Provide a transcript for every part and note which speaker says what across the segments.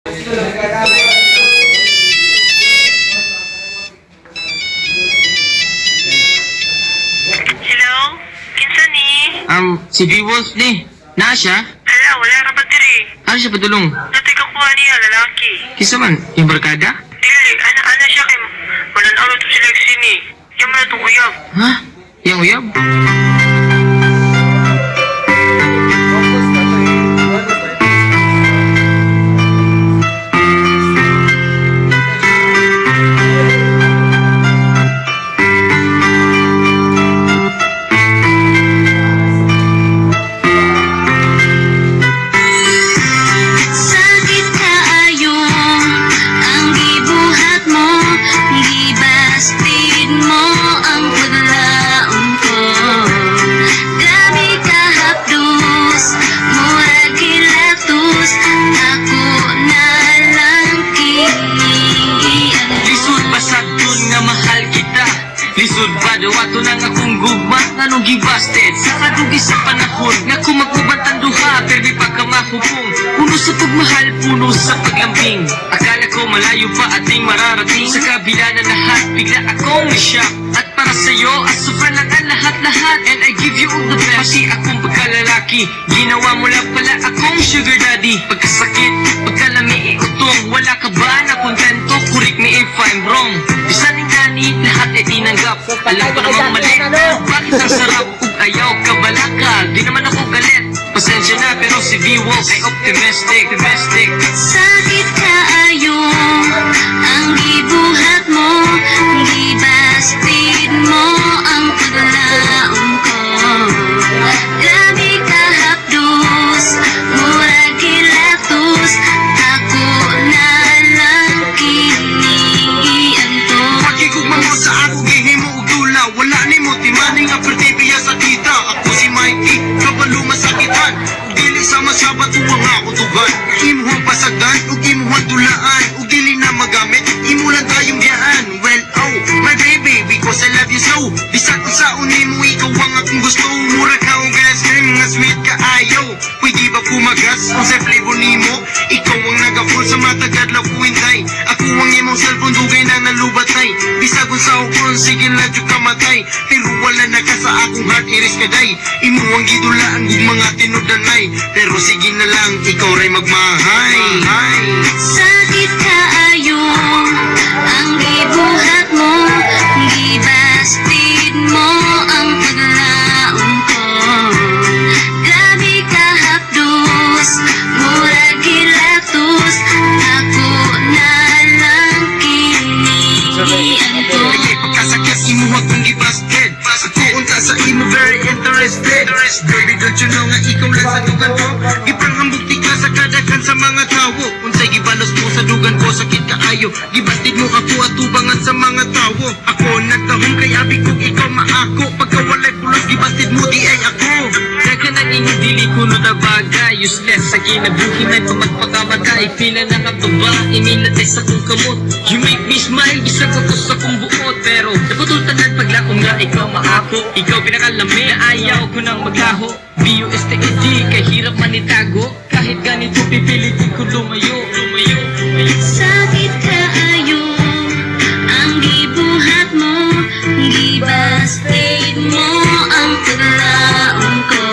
Speaker 1: Hello? Kinsa ni?
Speaker 2: Si B-Wolf ni. Naa siya?
Speaker 1: Hala, wala ra ba diri?
Speaker 2: Ano siya padulong?
Speaker 1: Natay ka kuha niya, lalaki.
Speaker 2: Kisa man, yung barkada?
Speaker 1: Dili, ana siya kay walang araw to si Lexi ni. Yung man itong uyab.
Speaker 2: Ha? Yang uyab?
Speaker 3: Sakit kaayo ang gibuhat mo, gibastid mo ang paglaon ko. Grabe ka hapdos, murag kilatos, ako na lang kinian.
Speaker 2: Lisod ba sa dun nga mahal kita? Lisod ba daw ato nang akong gugma? Anong gibasted? Sa kadugi sa panahon nga kumagubatan duha pero di pa ka mahubong. Puno sa pagmahal, puno sa paglambing. Akala ko malayo pa ating mararating. Sa kabila na lahat, bigla akong na-shock. At para sa'yo, asufra lang ang lahat-lahat. And I give you all the best. Pati akong pagkalalaki, ginawa mo lang pala akong sugar daddy. Pagkasakit, pagkalami, utong, wala ka ba na kontento? Correct me if I'm wrong. Bisa ni nani, lahat ay tinanggap. Alam ko namang mali, bakit ang sarap? Kung ayaw ka balaka, di naman ako galit. Pasensya na pero si B-Wolf ay optimistic.
Speaker 3: Sakit kaayo ang gibuhat mo, gibastid mo ang paglaon ko. Grabe ka hapdos, murag kilatos, ako na lang kinian to.
Speaker 4: Pakigugma mo sa ako, gihimo og dula. Wala ni mo timaning ang pertibiya sa kita. Ako si Mikey, kabalo masakitan. Dili sa masabat uwang ako tugan. Imuhang pasagdan, ug imuhang dulaan. Ug dili na magamit, imo lang tayong biyaan. Well, oh, my baby, because I love you so. Bisag ko sa uni mo, ikaw ang akong gusto. Mura ka ang ice cream, nga sweet ka ayaw. Pwede ba kumagas, kung sa flavor nimo? Ikaw ang nag-full sa matagad lang kuwintay. Ako ang imong cellphone, dugay na nalubatay. Bisag kung sa ukon, sige na dyan kamatay. Pero wala na ka sa akong heart, iris kaday. Imo ang gidulaan, ug mga tinudanay. Pero sige na lang, ikaw ray magmahay.
Speaker 3: Sakit kaayo ang gibuhat mo, gibastid mo ang paglaon ko. Grabe ka hapdos, murag kilatos, ako na lang kinian to.
Speaker 4: Ay, pagkasakit imo akong gibasted. Ako unta sa imo very interested. Baby, don't you know nga ikaw lang sa dugan ko? Ipanghambog di ka sa kadakan sa mga tao. Unsay gibalos mo sa dugan ko, sakit kaayo. Gibastid mo ako at tubangan sa mga tao. Ako nagtahong kay abi ko, ikaw maako. Pagka walay pulos, gibastid mo di ay ako.
Speaker 2: Daga na inyong dili kuno na bagay. Useless sa kinabuhi may pamagpakamatay. Pila na nga ba, iminatay sa kong kamot. You make me smile, isang ko sa kong buot. Pero naputultanan paglaong nga ikaw maako. Ikaw pinakalami na ayaw ko nang maglaho. B-U-S-T-E-D, kahirap man itago. Kahit ganito pipilitin ko lumayo.
Speaker 3: Sakit kaayo ang gibuhat mo, gibastid mo ang paglaon ko.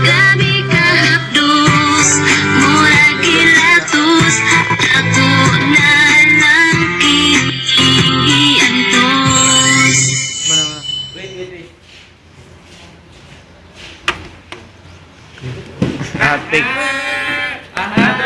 Speaker 3: Grabe ka hapdos, murag kilatos, ako na lang kiniantos.
Speaker 5: Take.